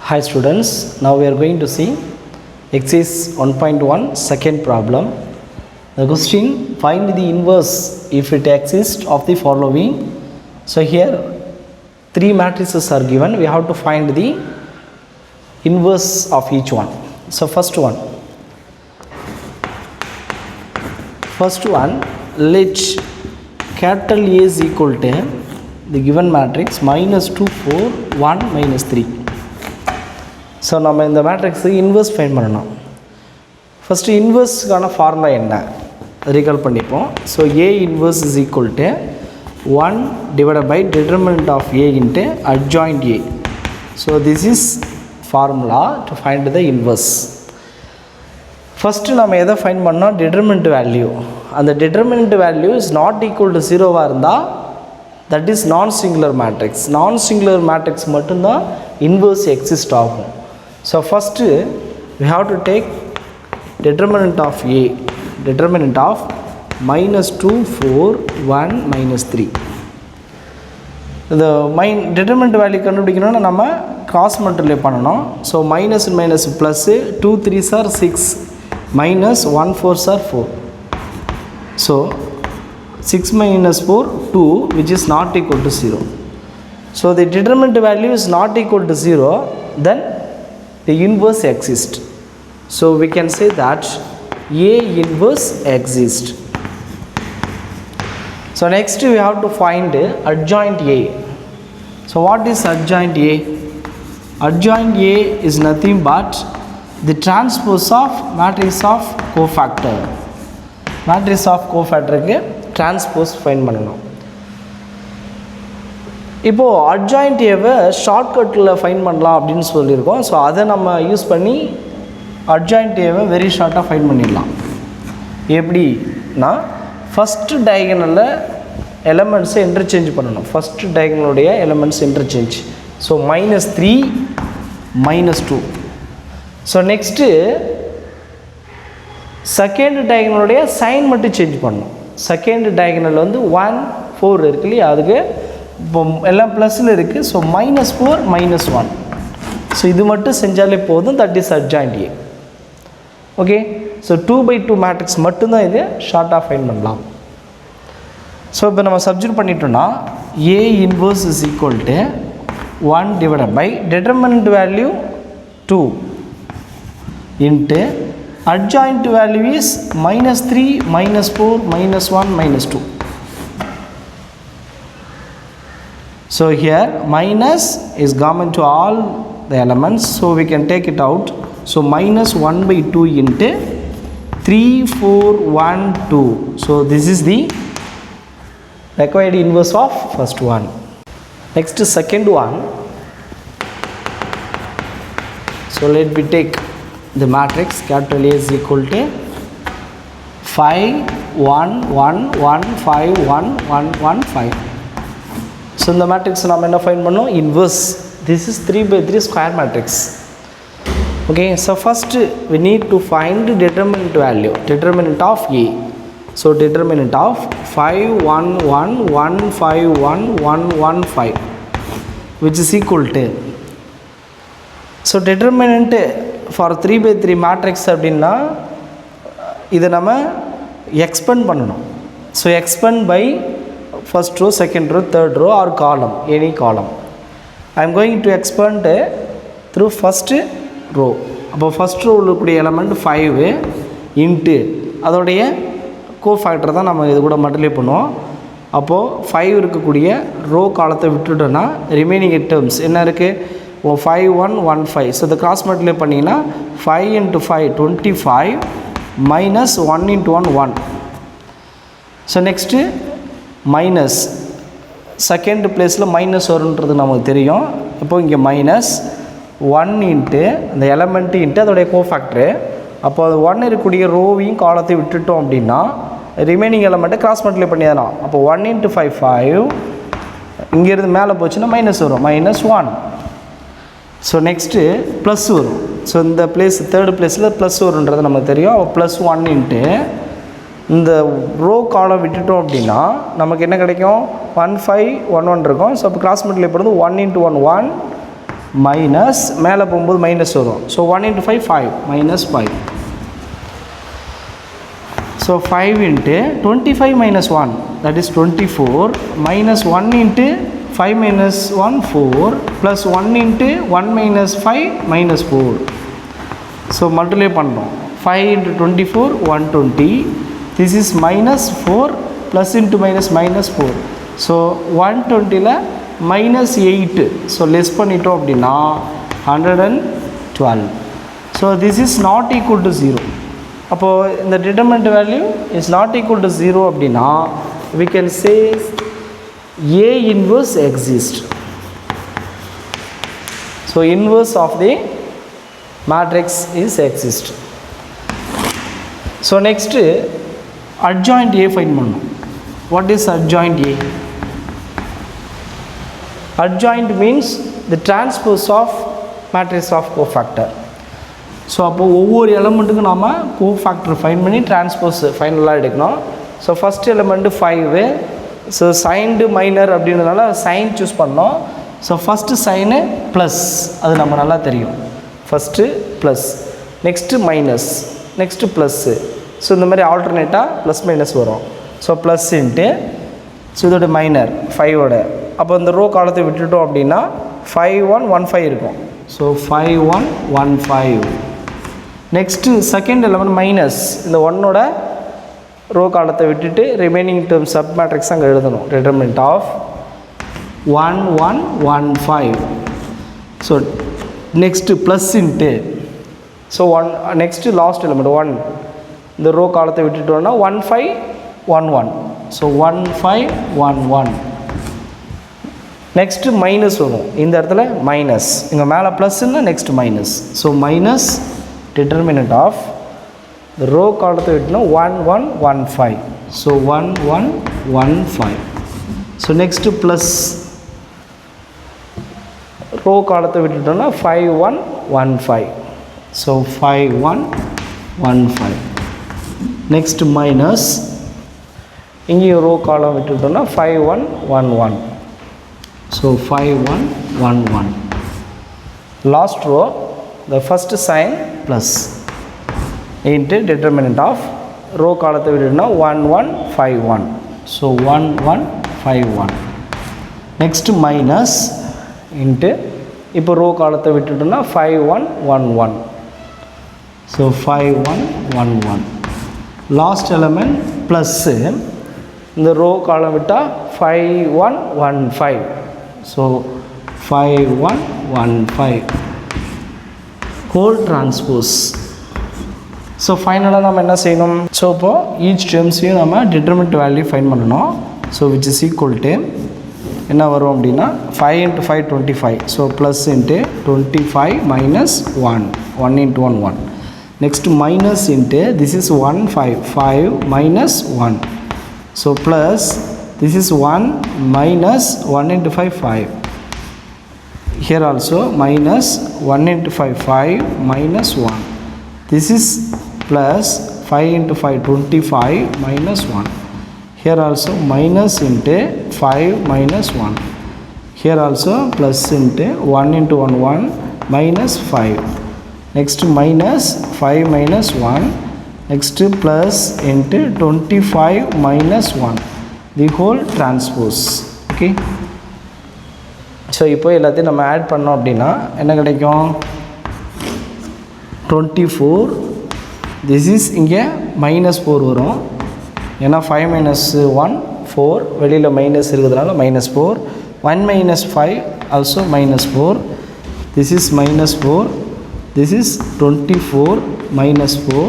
Hi students, now we are going to see exercise 1.1 second problem. The question, find the inverse if it exists of the following. So here three matrices are given, we have to find the inverse of each one. So first one, let capital A is equal to the given matrix minus 2, 4, 1, minus 3. So நம்ம இந்த மேட்ரிக்ஸுக்கு inverse find பண்ணணும். First இன்வெர்ஸுக்கான formula என்ன recall பண்ணிப்போம். So A inverse is equal to 1 divided by determinant of A into adjoint A. So this is formula to find the inverse. First நம்ம எதை find பண்ணோம், டிட்டர்மினன்ட் வேல்யூ. அந்த determinant value is not equal to 0வாக இருந்தால் that is non singular matrix. Non singular matrix மட்டும்தான் inverse exist ஆகும். So first we have to take determinant of A, determinant of minus 2, 4, 1, minus 3. The determinant value கண்டுபிடிக்கணும்னா நம்ம cross multiply பண்ணணும். So minus and minus plus 2 3s are 6 minus 1 4s are 4. So 6 minus 4 2, which is not equal to 0. So the determinant value is not equal to 0, then the inverse exists. So we can say that A inverse exists. So next we have to find adjoint A. So what is adjoint A? Adjoint A is nothing but the transpose of matrix of cofactor. Matrix of cofactor க்கு transpose find பண்ணணும். இப்போது adjoint ஏவை ஷார்ட்கட்டில் find பண்ணலாம் அப்படின்னு சொல்லியிருக்கோம். So அதை நம்ம use பண்ணி அட்ஜாயிண்ட் ஏவை வெரி ஷார்ட்டாக ஃபைண்ட் பண்ணிடலாம். எப்படின்னா ஃபஸ்ட்டு டயகனலில் எலமெண்ட்ஸை இன்டர்சேஞ்ச் பண்ணணும். ஃபஸ்ட்டு டயகனலுடைய elements interchange. So minus 3 minus 2. So next second டயகனலுடைய சைன் மட்டும் சேஞ்ச் பண்ணணும். செகண்ட் டயகனல் வந்து 1 4 இருக்கு இல்லையா, அதுக்கு இப்போ எல்லாம் ப்ளஸில் இருக்குது. So minus 4 minus 1. ஸோ இது மட்டும் செஞ்சாலே போதும், that is adjoint A. Okay, so 2/2 matrix மட்டும்தான் இது ஷார்ட்டாக ஃபைண்ட் பண்ணலாம். ஸோ இப்போ நம்ம சப்ஜெக்ட் பண்ணிட்டோம்னா A inverse is equal to 1 divided by determinant value 2 into adjoint value is minus 3 minus 4 minus 1 minus 2. So here minus is common to all the elements, so we can take it out. So minus 1/2 into 3 4 1 2. So this is the required inverse of first one. Next second one. So let me take the matrix capital A is equal to 5 1 1 1 5 1 1 1 5. So இந்த matrix நாம் என்ன find பண்ணோம், inverse. This is 3/3 square matrix. Okay, so first we need to find determinant value, determinant of A. So determinant of 5 1 1 1 5 1 1 1 5 which is equal to. So determinant for 3/3 matrix அப்படின்னா இதை நம்ம expand பண்ணணும். So expand by first row, second row, third row or column, any column. I am going to expand through first row. அப்போ first row உள்ளக்கூடிய element 5 into அதோடைய cofactor தான் நம்ம இது கூட மல்டிப்ளை பண்ணுவோம். அப்போது 5 இருக்கக்கூடிய ரோ காலத்தை விட்டுட்டோன்னா ரிமைனிங் டேர்ம்ஸ் என்ன இருக்குது, 5 1 1 5. ஸோ இதை கிராஸ் மல்டிப்ளை பண்ணிங்கன்னா 5 into 5 25 minus 1 into 1 1. So next minus second பிளேஸில் மைனஸ் வருன்றது நமக்கு தெரியும். இப்போது இங்கே minus 1 இன்ட்டு அந்த எலமெண்ட்டு இன்ட்டு அதோடைய கோஃபேக்டரு. அப்போ அது 1 இருக்கக்கூடிய ரோவையும் காலத்தை விட்டுட்டோம் அப்படின்னா ரிமைனிங் எலமெண்ட்டை கிராஸ் மல்டிப்ளை பண்ணிடலாம். அப்போ 1 into 5 5, இங்கேருந்து மேலே போச்சுன்னா மைனஸ் வரும், minus 1. ஸோ நெக்ஸ்ட்டு ப்ளஸ் வரும். ஸோ இந்த பிளேஸ் தேர்டு பிளேஸில் ப்ளஸ் வருன்றது நமக்கு தெரியும். அப்போ ப்ளஸ் 1 இன்ட்டு இந்த ரோ காலம் விட்டுட்டோம் அப்படின்னா நமக்கு என்ன கிடைக்கும், 1 5 1 1 இருக்கும். ஸோ அப்போ கிராஸ் மல்டிப்ளை பண்ணுறது 1 into 1 1 மைனஸ் மேலே போகும்போது மைனஸ் வரும். So 1 into 5 5 minus 5. So 5 into 25 minus 1 that is 24 minus 1 into 5 minus 1 4 plus 1 into 1 minus 5 minus 4. So multiply பண்ணுறோம். 5 into 24 120. This is minus 4 plus into minus minus 4. So 120ல minus 8. So less பண்ணிட்டோம் அப்படின்னா 112. So this is not equal to 0. அப்போது இந்த determinant value is not equal to 0 அப்படின்னா we can say A inverse exists. So inverse of the matrix is exist. So next adjoint A find பண்ணணும். What is adjoint A? Adjoint means the transpose of matrix of cofactor. So அப்போது ஒவ்வொரு எலமெண்ட்டுக்கும் நாம் cofactor fine பண்ணி transpose ஃபைனலாக எடுக்கணும். So first element 5. So signed minor அப்படின்றதுனால sign choose பண்ணோம். So first sign plus, அது நம்ம நல்லா தெரியும். First plus, next minus, next plus. So இந்த மாதிரி ஆல்டர்னேட்டாக ப்ளஸ் மைனஸ் வரும். ஸோ ப்ளஸ் இன்ட்டு ஸோ இதோட மைனர் 5ஓட. அப்போ இந்த ரோ காலத்தை விட்டுட்டோம் அப்படின்னா 5 1 1 5 இருக்கும். So 5 1 1 5. Next second element minus, இந்த 1ஓட ரோ காலத்தை விட்டுட்டு ரிமைனிங் டேர்ம் சப் மேட்ரிக்ஸ் அங்கே எழுதணும். Determinant of 1 1 1 5. So next plus into so 1 next last element 1, இந்த ரோ காலத்தை விட்டுட்டோன்னா 1 5 1 1. ஸோ 1 5 1 1. நெக்ஸ்ட்டு மைனஸ் வரும். இந்த இடத்துல மைனஸ், இங்கே மேலே ப்ளஸ்ன்னா next minus. So minus determinant of the row காலத்தை விட்டுனா 1 1 1 5. So 1 1 1 5. So next plus row காலத்தை விட்டுட்டோம்னா 5 1 1 5. So 5 1 1 5. Next minus, இங்கேயும் row காலம் விட்டுட்டோம்னா 5 1 1 1. So 5 1 1 1. Last row, the first sign plus into determinant of row காலத்தை விட்டுனா 1 1 5 1. So 1 1 5 1. Next minus into இப்போ row காலத்தை விட்டுனா 5 1 1 1. So 5 1 1 1. Last element plus இந்த row காலம் விட்டா 5 1 1 5. So 5 1 1 5. whole transpose. ஸோ ஃபைனலாக நம்ம என்ன செய்யணும்? ஸோ இப்போது ஈச் டேர்ம்ஸையும் நம்ம டிட்டர்மினன்ட் வேல்யூ ஃபைன் பண்ணணும். So which is equal to என்ன வரும் அப்படின்னா 5 into 5 25. So plus into 25 minus 1 1 into 1 1. Next minus into this is 1 5 5 minus 1. So plus this is 1 minus 1 into 5 5. Here also minus 1 into 5 5 minus 1. This is plus 5 into 5 25 minus 1. Here also minus into 5 minus 1. Here also plus into 1 into 1 1 minus 5. Next minus 5 minus 1. Next plus into 25 minus 1. The whole transpose. Okay. So இப்போ எல்லாத்தையும் நம்ம add பண்ணோம் அப்படின்னா என்ன கிடைக்கும்? 24. This is இங்கே minus 4 வரும். ஏன்னா 5 minus 1 4, வெளியில் மைனஸ் இருக்கிறதுனால minus 4. 1 minus 5 also minus 4. This is minus 4. This is 24 minus 4.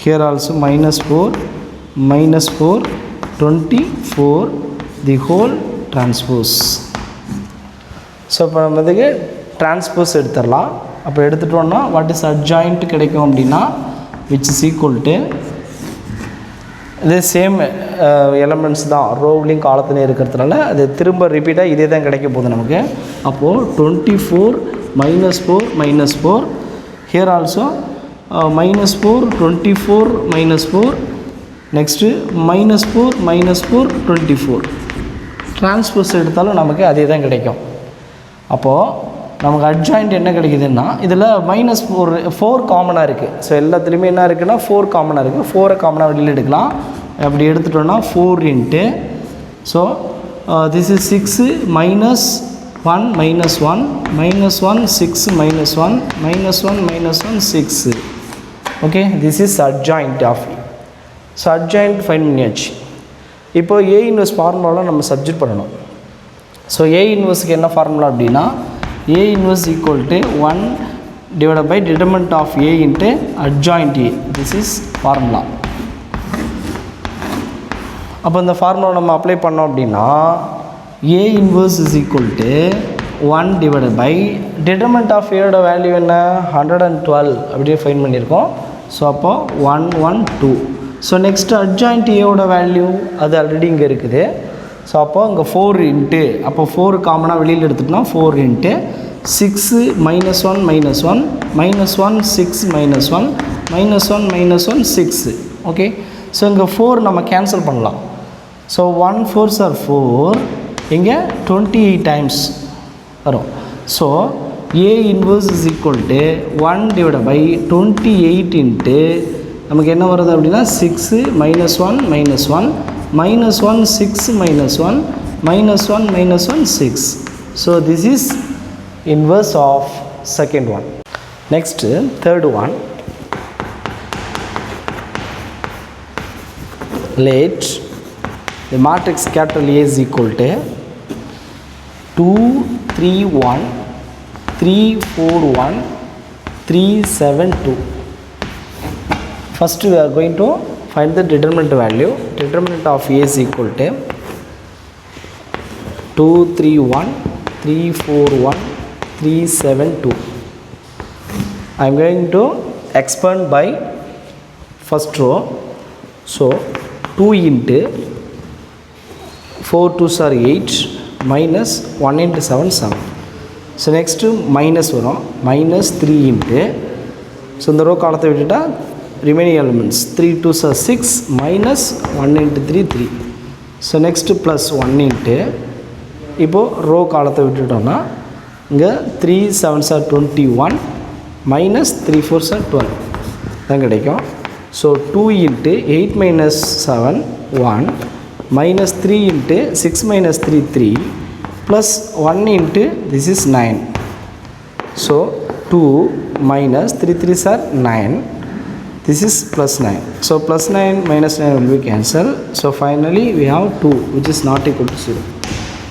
Here also minus 4 minus 4 24 the whole transpose. So இப்போ நம்ம இதுக்கு டிரான்ஸ்போஸ் எடுத்துடலாம். அப்போ எடுத்துட்டோன்னா வாட் இஸ் அட்ஜாயிண்ட் கிடைக்கும் அப்படின்னா விச் இஸ் ஈக்குவல் டு இதே சேம் எலமெண்ட்ஸ் தான் ரோவ்லிங் காலத்துலேயே இருக்கிறதுனால அது திரும்ப ரிப்பீட்டாக இதே தான் கிடைக்க போகுது நமக்கு. அப்போது 24 minus 4 minus 4. Here also minus 4 24 minus 4. Next minus 4 minus 4 24. Transpose எடுத்தாலும் நமக்கு அதே தான் கிடைக்கும். அப்போது நமக்கு அட்ஜாயிண்ட் என்ன கிடைக்குதுன்னா இதில் -4 காமனாக இருக்குது. ஸோ எல்லாத்துலேயுமே என்ன இருக்குன்னா 4 காமனாக இருக்குது. 4 காமனாக வெளியில் எடுக்கலாம். அப்படி எடுத்துட்டோன்னா 4 into so this is 6 -1 -1 -1 6 -1 -1 6. Okay, this is adjoint of. So adjoint find பண்ணியாச்சு. இப்போ ஏ இன்வெர்ஸ் ஃபார்முலாவில் நம்ம சப்ஜெக்ட் பண்ணணும். ஸோ ஏ இன்வெர்ஸுக்கு என்ன ஃபார்முலா அப்படின்னா A inverse equal to 1 divided by determinant of A into adjoint A. This is formula. அப்போ இந்த formula நம்ம அப்ளை பண்ணோம் அப்படின்னா A inverse is equal to 1 divided by determinant of A ஓட வேல்யூ என்ன 112 அப்படியே ஃபைன் பண்ணியிருக்கோம். ஸோ அப்போ 112. ஸோ நெக்ஸ்ட் அட்ஜாயிண்ட் A ஓட வேல்யூ அது ஆல்ரெடி இங்கே இருக்குது. ஸோ அப்போ இங்கே 4 இன்ட்டு அப்போ 4 காமனாக வெளியில் எடுத்துட்டோம்னா 4 இன்ட்டு 6 -1 -1 -1 6 -1 -1 6. ஓகே, ஸோ இங்கே 4 நம்ம கேன்சல் பண்ணலாம். ஸோ 1 4s are 4, இங்கே 28 டைம்ஸ் வரும். So A inverse is equal to 1 divided by 28 into நமக்கு என்ன வருது அப்படின்னா 6 -1 -1 -1 6 -1 -1 6. So this is inverse of second one. Next, third one. Let the matrix capital A is equal to 2 3 1 3 4 1 3 7 2. First we are going to find the determinant value. Determinant of A is equal to 2 3 1 3 4 1 3 7 2. I am going to expand by first row. So 2 into 4 2s are 8 minus 1 into 7 7. So next minus வரும் -3 into so இந்த row காலத்தை விட்டுட்டா remaining elements 3 2s are 6 minus 1 into 3 3. So next plus 1 into இப்போ row காலத்தை விட்டுட்டோம்னா இங்கே 3 7s are 21 minus 3 4s are 12 தான் கிடைக்கும். So 2 into 8 minus 7 1 minus 3 into 6 minus 3 3 plus 1 into this is 9. So 2 minus 3 3s are 9. This is plus 9. So plus 9 minus 9 will be cancelled. So finally we have 2 which is not equal to 0.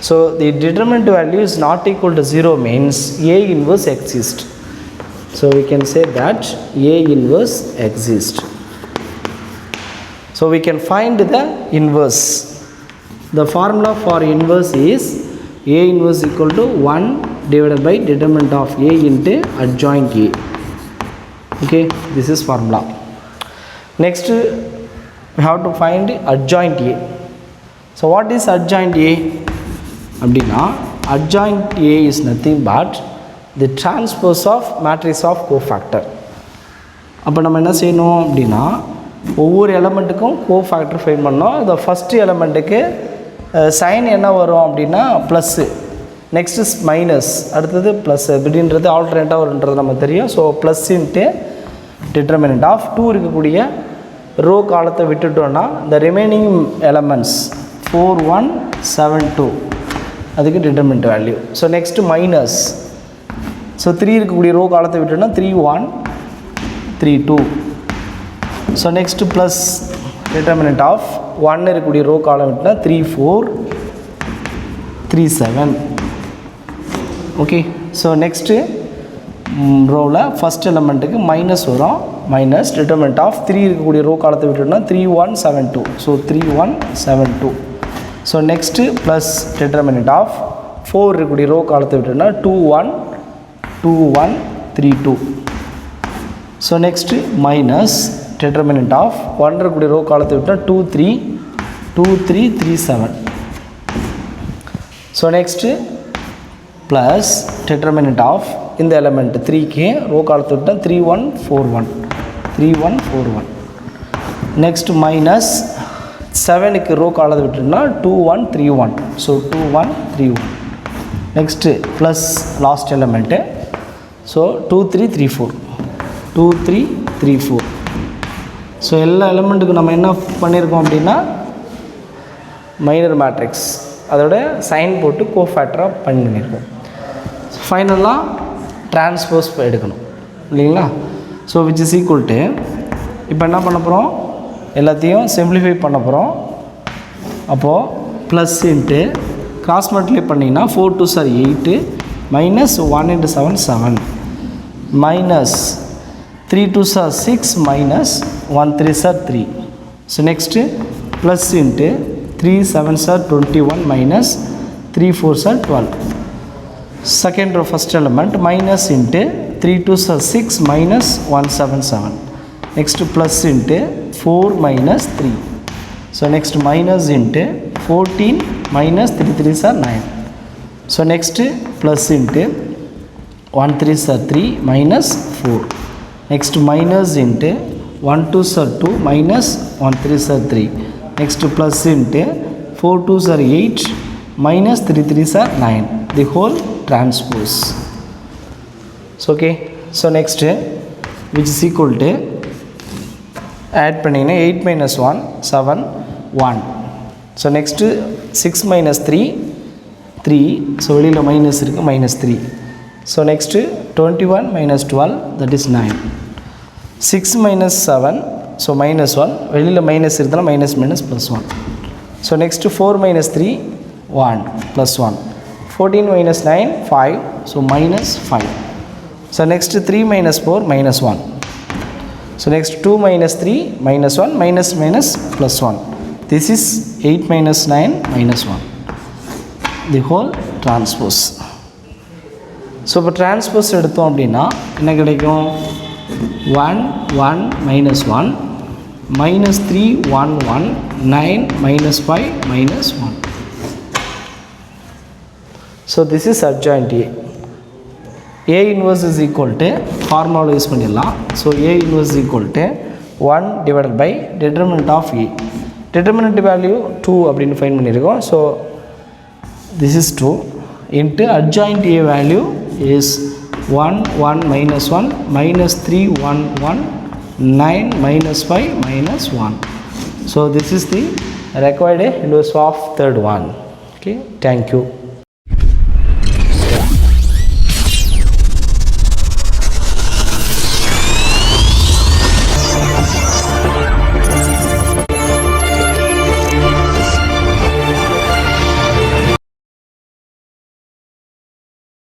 So the determinant value is not equal to 0 means A inverse exists. So we can say that A inverse exists. So we can find the inverse. The formula for inverse is A inverse equal to 1 divided by determinant of A into adjoint A. Okay, this is formula. Next we have to find adjoint A. So what is adjoint A? அப்படின்னா adjoint A is nothing but the transpose of matrix of cofactor. அப்போ நம்ம என்ன செய்யணும் அப்படின்னா ஒவ்வொரு எலமெண்ட்டுக்கும் cofactor find பண்ணோம். இந்த first எலமெண்ட்டுக்கு sign என்ன வரும் அப்படின்னா ப்ளஸ்ஸு, நெக்ஸ்ட்டு மைனஸ், அடுத்தது ப்ளஸ் இப்படின்றது ஆல்டர்னேட்டாக வருன்றது நமக்கு தெரியும். So plus into determinant of 2 இருக்கக்கூடிய ரோ காலத்தை விட்டுட்டோன்னா இந்த ரிமைனிங் எலமெண்ட்ஸ் 4 1 7 2 அதுக்கு determinant value. So next minus, so 3 இருக்கக்கூடிய ரோ காலத்தை விட்டோன்னா 3 1 3 2. So next plus determinant of 1 இருக்கக்கூடிய ரோ காலம் விட்டுனா 3 4 3 7. ஓகே, ஸோ நெக்ஸ்ட்டு ரோவில் ஃபஸ்ட் எலமெண்ட்டுக்கு மைனஸ் வரும், மைனஸ் டிட்டர்மினன்ட் ஆஃப் 3 இருக்கக்கூடிய ரோ காலத்தை விட்டுனா 3 1 7 2. So 3 1 7 2. So next plus determinant of 4 இருக்கக்கூடிய ரோ காலத்தை விட்டுனா 2 1 2 1 3 2. So next minus determinant of 1 இருக்கக்கூடிய ரோ காலத்தை விட்டால் 2 3 2 3 3 7. So next plus determinant of இந்த எலமெண்ட் 3க்கு ரோ காலத்தை விட்டால் 3 1 4 1 3 1 4 1. நெக்ஸ்ட் மைனஸ் 7க்கு ரோ காலத்தை விட்டுனா 2 1 3 1. So 2 1 3 1. next plus last element, so 2 3 3 4 2 3 3 4. So எல்லா எலிமெண்ட்டுக்கும் நம்ம என்ன பண்ணியிருக்கோம் அப்படின்னா மைனர் மேட்ரிக்ஸ் அதோட சைன் போட்டு கோஃபேக்டராக பண்ணியிருக்கோம். ஃபைனலாக டிரான்ஸ்போஸ் எடுக்கணும் இல்லைங்களா. So which is equal to இப்போ என்ன பண்ண போகிறோம், எல்லாத்தையும் சிம்பிளிஃபை பண்ண போகிறோம். அப்போது ப்ளஸ் இன்ட்டு கிராஸ் மல்டிப்ளை பண்ணிங்கன்னா 4 2 sir 8 minus 1 into 7 7 minus 3 2 sir 6 minus 1 3 sir 3. So next plus into 3 7 sir 21 minus 3 4 sir 12. Second row first element minus into 3 2 are 6 minus 1 7 7. Next plus into 4 minus 3. So next minus into 14 minus 3 3 are 9. So next plus into 1 3 are 3 minus 4. Next minus into 1 2 are 2 minus 1 3 are 3. Next plus into 4 2 are 8 minus 3 3 are 9. The whole transpose. So okay, so next which is equal to add பண்ணீங்கன்னா 8 minus 1 7 1. So next 6 minus 3 3. So வெளியில் minus இருக்குது minus 3. So next 21 minus 12 that is 9. 6 minus 7 so minus 1. வெளியில் minus இருந்தால் minus minus plus 1. So next 4 minus 3 1 plus 1. 14 minus 9 5 so minus 5. So next 3 minus 4 minus 1. So next 2 minus 3 minus 1 minus minus plus 1. This is 8 minus 9 minus 1. The whole transpose. So இப்போ transpose எடுத்தோம் அப்படின்னா என்ன கிடைக்கும், 1 1 minus 1 minus 3 1 1 9 minus 5 minus 1. So this is adjoint A. A inverse is equal to formula use பண்ணிடலாம். So A inverse is equal to 1 divided by determinant of A. Determinant value 2 அப்படின்னு find பண்ணியிருக்கோம். So this is 2 into adjoint A value is 1 1 minus 1 minus 3 1 1 9 minus 5 minus 1. So this is the required inverse of third one. Okay, thank you.